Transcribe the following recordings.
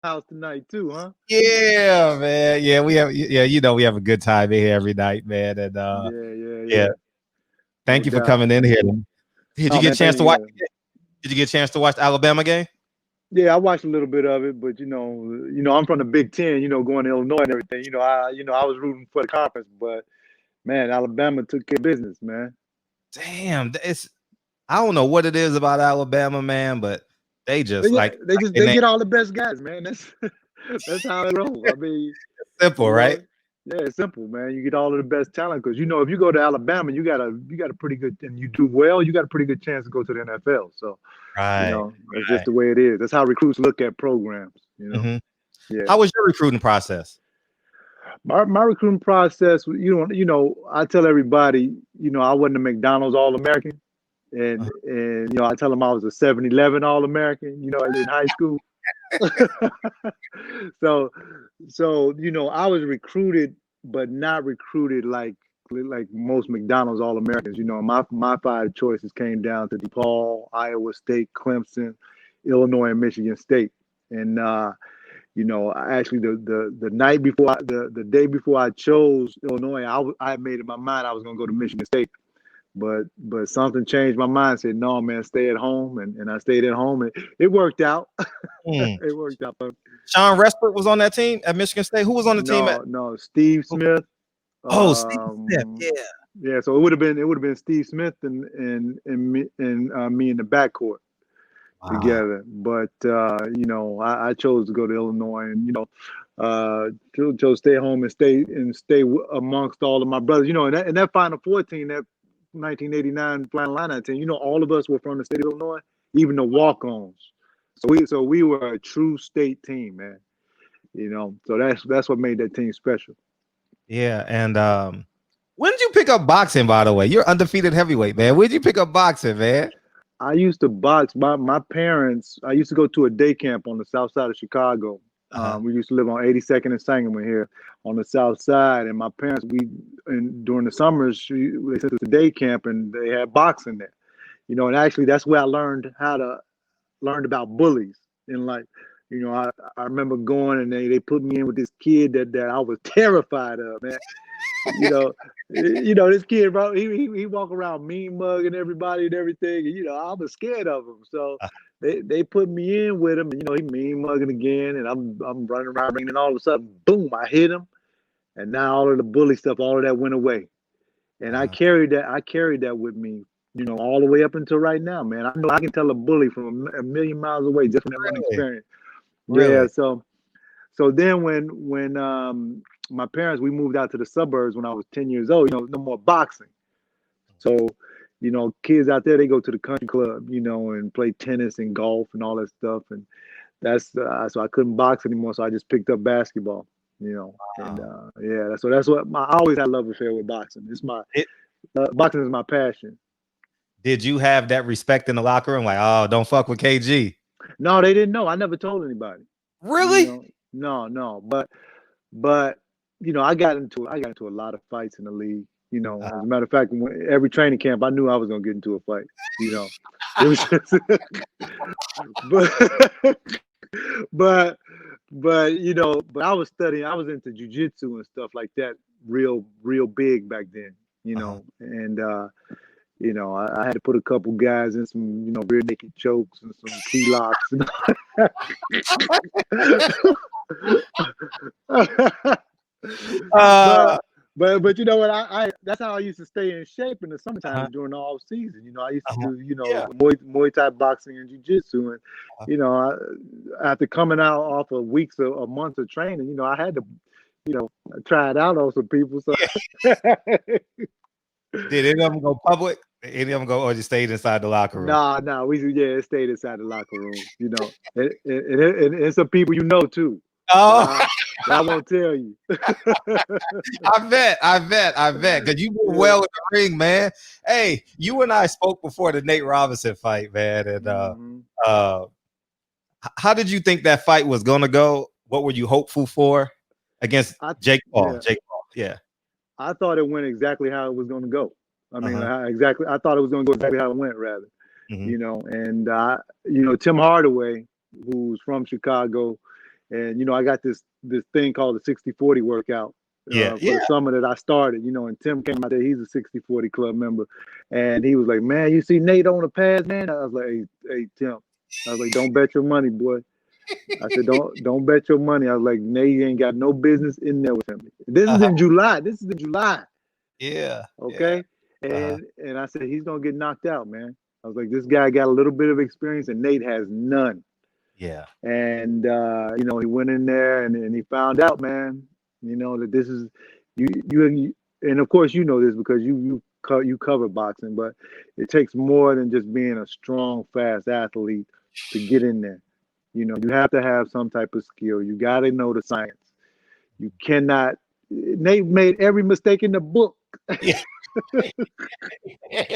house tonight too, huh? Yeah, man. Yeah, we have. Yeah, we have a good time in here every night, man. And Yeah, yeah, yeah, yeah. No thank you for doubt. coming in here. Did you Oh get a man, chance thank to you. watch? Yeah. Did you get a chance to watch the Alabama game? Yeah, I watched a little bit of it, but I'm from the Big Ten. Going to Illinois and everything. I was rooting for the conference, but man, Alabama took care of business, man. Damn, it's I don't know what it is about Alabama, man, but they just Yeah, they they name get all the best guys, man. That's that's how it rolls. I mean, simple, you right? know, yeah, it's simple, man. You get all of the best talent because if you go to Alabama, you got a pretty good, and you do well, you got a pretty good chance to go to the NFL. So Right, that's just right. the way it is. That's how recruits look at programs. Hmm. Yeah. How was your recruiting process? My recruiting process, I tell everybody, I wasn't a McDonald's All American, and I tell them I was a 7-Eleven All American, in high school. so I was recruited, but not recruited like most McDonald's All Americans. My five choices came down to DePaul, Iowa State, Clemson, Illinois, and Michigan State. And I actually the night before the day before I chose Illinois, I had made in my mind I was going to go to Michigan State, but something changed my mind. Said no, man, stay at home, and I stayed at home, and it worked out. Hmm. It worked out. Sean Respert was on that team at Michigan State. Who was on the team at? No, Steve Smith. Oh, Steve Smith. Um, Yeah. yeah, so it would have been Steve Smith and me in the backcourt Wow. together. But I chose to go to Illinois, and chose to stay home and stay amongst all of my brothers. In that Final Four team, that 1989 Flannel Line team. All of us were from the state of Illinois, even the walk-ons. So we were a true state team, man. So that's what made that team special. Yeah. And when did you pick up boxing, by the way? You're undefeated heavyweight, man. When did you pick up boxing, man? I used to box. My parents. I used to go to a day camp on the south side of Chicago. Uh-huh. We used to live on 82nd and Sangamon here on the south side, and my parents and during the summers they sent us to day camp, and they had boxing there. And actually that's where I learned about bullies in life. I remember going, and they put me in with this kid that I was terrified of, man. you know, this kid, bro, he walk around mean mugging everybody and everything. And, I was scared of him. So they put me in with him, and he mean mugging again, and I'm running around, and all of a sudden, boom, I hit him, and now all of the bully stuff, all of that went away, and I Uh-huh. carried that with me, all the way up until right now, man. I know I can tell a bully from a million miles away just from that one Really? experience. Yeah, Really? so then when my parents we moved out to the suburbs when I was 10 years old, no more boxing. So, kids out there they go to the country club, and play tennis and golf and all that stuff. And that's so I couldn't box anymore. So I just picked up basketball, and Wow. yeah, that's what I always had a love affair with boxing. It's my It, boxing is my passion. did you have that respect in the locker room? Like, oh, don't fuck with KG. No, they didn't know. I never told anybody. Really? No, no, but I got into a lot of fights in the league. As a matter of fact, every training camp, I knew I was gonna get into a fight. It was just, but but but I was studying. I was into jujitsu and stuff like that, real big back then. Uh-huh. And I had to put a couple guys in some rear naked chokes and some key locks. Uh, but but you know what? I that's how I used to stay in shape in the uh-huh. summertime during the off season. I used to Uh-huh. do Yeah. Muay Thai boxing and jiu-jitsu, and Uh-huh. after coming out off of weeks or months of training, I had to try it out on some people. So Yeah. Did any of them go public? Did any of them go or just stayed inside the locker room? nah, it stayed inside the locker room. And some people too, but Oh, I won't tell you. I bet. Because you were Yeah. well in the ring, man. Hey, you and I spoke before the Nate Robinson fight, man. And hmm uh how did you think that fight was gonna go? What were you hopeful for against I Jake Paul? yeah, Jake Paul, yeah. I thought it went exactly how it was going to go. I mean, Uh-huh. I thought it was going to go exactly how it went, rather. Hmm. And Tim Hardaway, who's from Chicago, And you know, I got this thing called the 60-40 workout Yeah, for the summer that I started. You know, and Tim came out there. He's a 60-40 club member, and he was like, "Man, you see Nate on the pads, man." I was like, "Hey, Tim," I was like, "Don't bet your money, boy." I said, "Don't bet your money." I was like, "Nate ain't got no business in there with him." This is in July. This is in July. Yeah. Okay. Uh-huh. And I said, he's gonna get knocked out, man. I was like, this guy got a little bit of experience, and Nate has none. Yeah. And you know, he went in there and he found out, man, you know, that this is you and of course you know this because you cover boxing, but it takes more than just being a strong, fast athlete to get in there. You know, you have to have some type of skill. You got to know the science. You cannot. Nate made every mistake in the book. Yeah.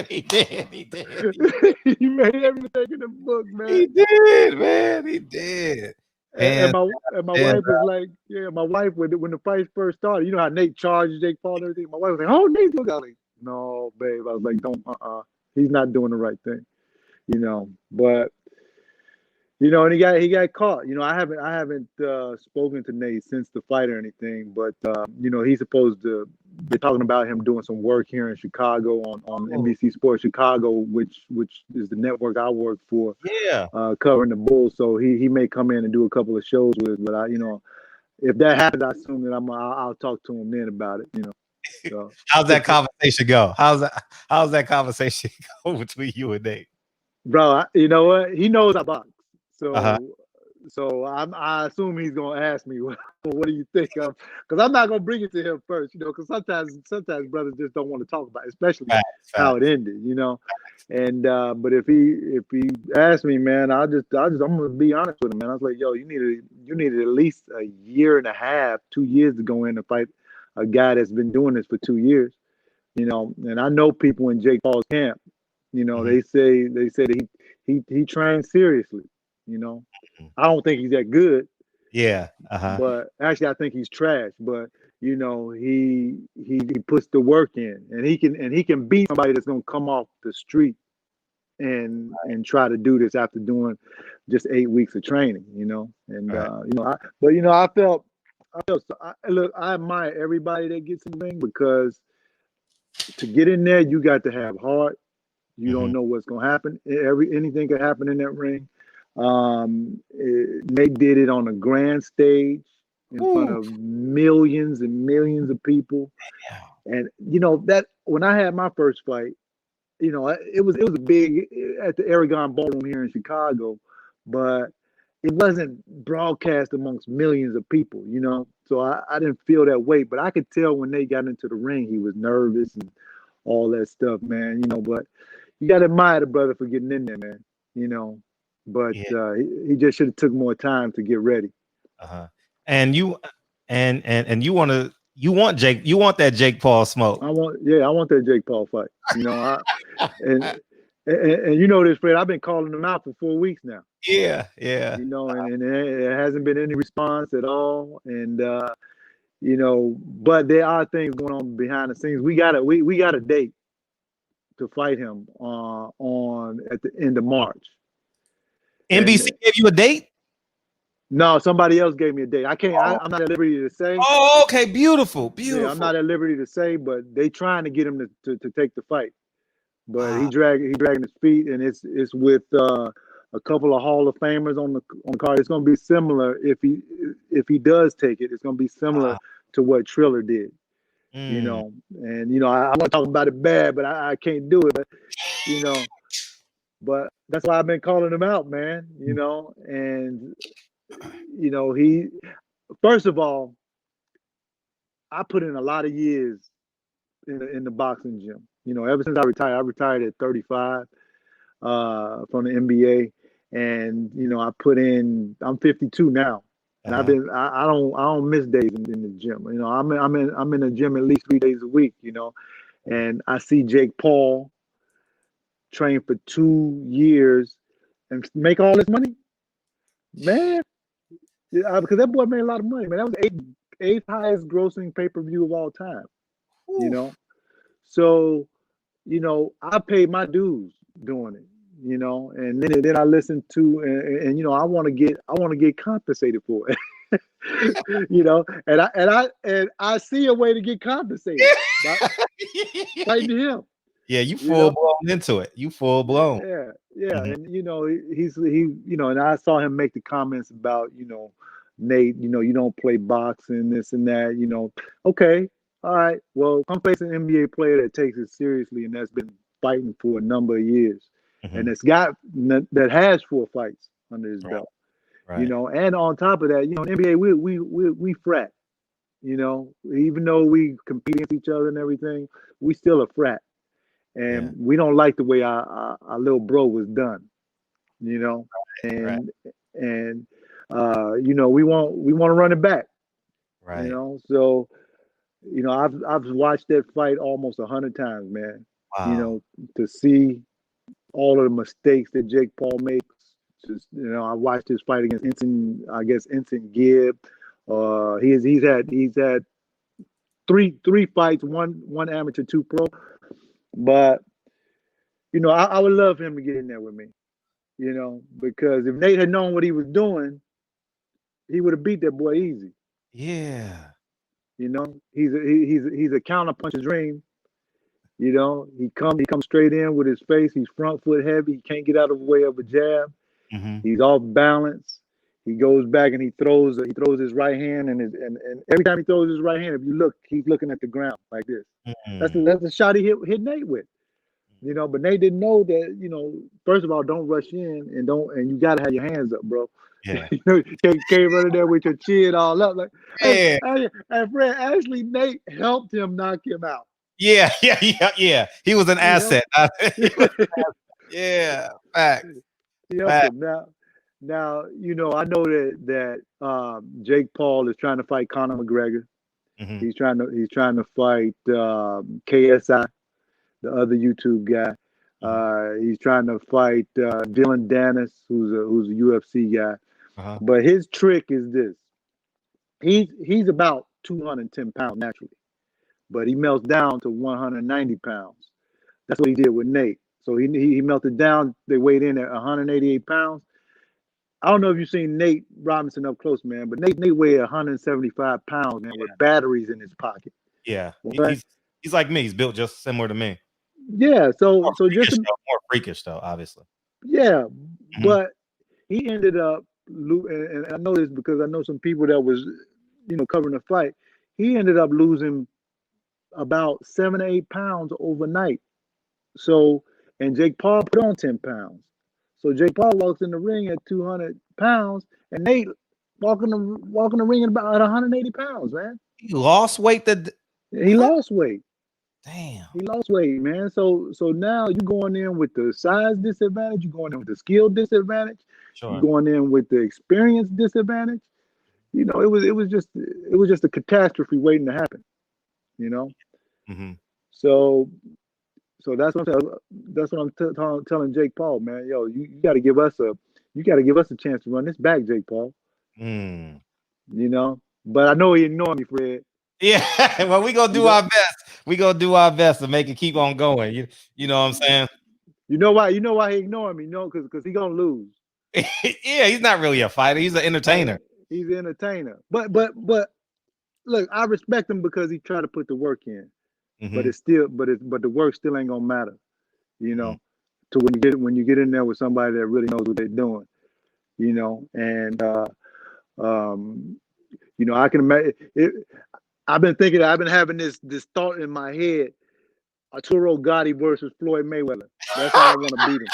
He did. He did. He made every mistake in the book, man. He did, man. He did. And And my yeah, wife was like, yeah, my wife when the fight first started, you know how Nate charged Jake Paul and everything. My wife was like, oh, Nate's look. I was like, no, babe. I was like, don't, he's not doing the right thing, you know. But you know, and he got caught. You know, I haven't spoken to Nate since the fight or anything, but you know, he's supposed to. They're talking about him doing some work here in Chicago on NBC Sports Chicago, which is the network I work for, yeah. covering the Bulls. So he may come in and do a couple of shows with. But I, you know, if that happens, I assume that I'll talk to him then about it. You know. So How's that conversation go? How's that conversation go between you and Nate? bro, you know what? He knows I box, Uh-huh. so I assume he's gonna ask me, what do you think of? Because I'm not gonna bring it to him first, you know. Because sometimes brothers just don't want to talk about it, especially how it Facts. ended, you know. And but if he asks me, man, I'm gonna be honest with him, man. I was like, yo, you needed at least a year and a half, 2 years to go in and fight a guy that's been doing this for 2 years, you know. And I know people in Jake Paul's camp, you know, Mhm. they say that he trains seriously, you know. I don't think he's that good, Yeah. Uh-huh. but actually I think he's trash. But you know, he puts the work in, and he can beat somebody that's gonna come off the street and try to do this after doing just 8 weeks of training, you know. And Right. you know, but you know, look, I admire everybody that gets in the ring because to get in there, you got to have heart. You don't Mhm. know what's gonna happen. Anything could happen in that ring. They did it on a grand stage in front Woo. of millions and millions of people. Yeah. And you know that when I had my first fight, you know, it was a big at the Aragon Ballroom here in Chicago, but it wasn't broadcast amongst millions of people, you know. So I didn't feel that weight, but I could tell when they got into the ring, he was nervous and all that stuff, man. You know, but you got to admire the brother for getting in there, man. You know, but Yeah. he just should have took more time to get ready. Uh-huh. And you and you want that Jake Paul smoke. I want that Jake Paul fight. You know, and, and you know this, Fred. I've been calling him out for 4 weeks now. Yeah. Yeah. You know, and it hasn't been any response at all. And you know, but there are things going on behind the scenes. We got a date to fight him on at the end of March. NBC And gave you a date? no, somebody else gave me a date. Oh, I'm not at liberty to say. oh, okay. Beautiful. Yeah, I'm Beautiful. not at liberty to say, but they trying to get him to take the fight. But Wow. he dragging his feet, and it's with a couple of Hall of Famers on the card. It's going to be similar if he does take it. It's going to be similar Wow. to what Triller did, you Mm. know. And you know, I want to talk about it bad, but I can't do it. But you know, but that's why I've been calling him out, man. You know, and you know, he first of all, I put in a lot of years in the boxing gym. You know, ever since I retired at 35 from the NBA, and you know, I put in. I'm 52 now, and Uh-huh. I don't miss days in the gym. You know, I'm in the gym at least 3 days a week. You know, and I see Jake Paul train for 2 years and make all this money, man. Yeah, because that boy made a lot of money, man. That was eighth highest grossing pay per view of all time. You Whew. know, so you know, I paid my dues doing it, you know, and then I listened to and you know, I want to get compensated for it. You know, and I see a way to get compensated by fighting him. Yeah, you You full know, blown into it. You full blown. yeah, Mhm. and you know you know, and I saw him make the comments about Nate, you don't play boxing, this and that, okay, all right, well, I'm facing an NBA player that takes it seriously and that's been fighting for a number of years, and Mhm. that has 4 fights under his Right, belt, right. and on top of that, in NBA we frat, even though we compete against each other and everything, we still a frat. Yeah, And we don't like the way our little bro was done, you know, right, and and we want to run it back, right. So I've watched that fight almost 100 times, man. Wow. To see all of the mistakes that Jake Paul makes. Just, I watched his fight against Ensign Gibb. He's had three fights, one amateur, 2 pro, but I would love for him to get in there with me. Because if Nate had known what he was doing, he would have beat that boy easy. Yeah. He's a counter puncher's dream. He comes straight in with his face. He's front foot heavy. He can't get out of the way of a jab. Mhm. He's off balance. He goes back and he throws his right hand, and every time he throws his right hand, if you look, he's looking at the ground like this. Mhm. That's the shot he hit Nate with. But Nate didn't know that. First of all, don't rush in, and you gotta have your hands up, bro. Yeah. You can't run in there with your chin all up. Like, Yeah. and Fred, actually, Nate helped him knock him out. Yeah. Yeah. Yeah. Yeah. He was an He helped. asset. Yeah. Fact. He helped Fact. him. Now, I know that Jake Paul is trying to fight Conor McGregor. Mhm. He's trying to fight KSI, the other YouTube guy. Mhm. He's trying to fight Dylan Dennis, who's a UFC guy. Uh-huh. But his trick is this: he's about 210 pounds naturally, but he melts down to 190 pounds. That's what he did with Nate. So he melted down. They weighed in at 188 pounds. I don't know if you've seen Nate Robinson up close, man, but Nate weighed 175 pounds, man, with batteries in his pocket. Yeah. Okay. He's like me. He's built just similar to me. Yeah. So just More freakish though, obviously. yeah, Mhm. but he ended up, and I know this because I know some people that was, covering the fight. He ended up losing about 7 to 8 pounds overnight. So, and Jake Paul put on 10 pounds. So Jake Paul walks in the ring at 200 pounds, and Nate walking the ring at about 180 pounds, man. He lost weight. He lost weight. Damn. He lost weight, man. So now you're going in with the size disadvantage. You're going in with the skill disadvantage. You're Sure. going in with the experience disadvantage. It was just a catastrophe waiting to happen. You know. Mhm. So that's what I'm telling. That's what I'm telling Jake Paul, man. Yo, you got to give us a chance to run this back, Jake Paul. Mm. But I know he ignored me, Fred. Yeah. Well, we gonna You do know, our best. We gonna do our best to make it keep on going. You know what I'm saying? you know why? You know why he ignoring me? No, because he gonna lose. Yeah, he's not really a fighter. He's an entertainer. He's an entertainer. But look, I respect him because he tried to put the work in. But Mhm. the work still ain't gonna matter. You Mhm. know, to when you get in there with somebody that really knows what they're doing. And um, I can imagine it. I've been having this thought in my head: Arturo Gotti versus Floyd Mayweather. That's how I want to beat him.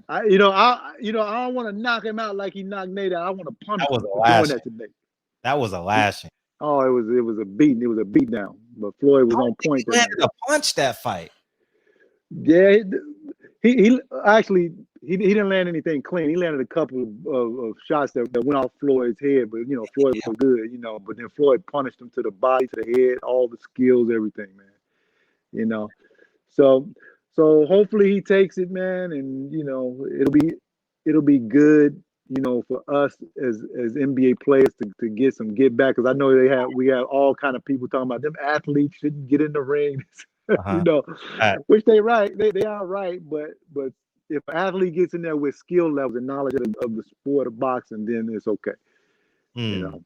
I don't want to knock him out like he knocked Nate out. I want to punish That was him a for doing lashing. that to Nate. That was a lashing. Oh, it was a beating. It was a beat down. But Floyd was I on don't think point he that night. landed a punch that fight. Yeah, he actually he didn't land anything clean. He landed a couple of shots that went off Floyd's head, but Floyd was good. But then Floyd punished him to the body, to the head, all the skills, everything, man. You know, so hopefully he takes it, man, and it'll be good. For us as NBA players to get some get back, because I know we have all kind of people talking about them athletes shouldn't get in the ring. Uh-huh. Which they right, they are right, but if an athlete gets in there with skill levels and knowledge of the sport of boxing, then it's okay. You know.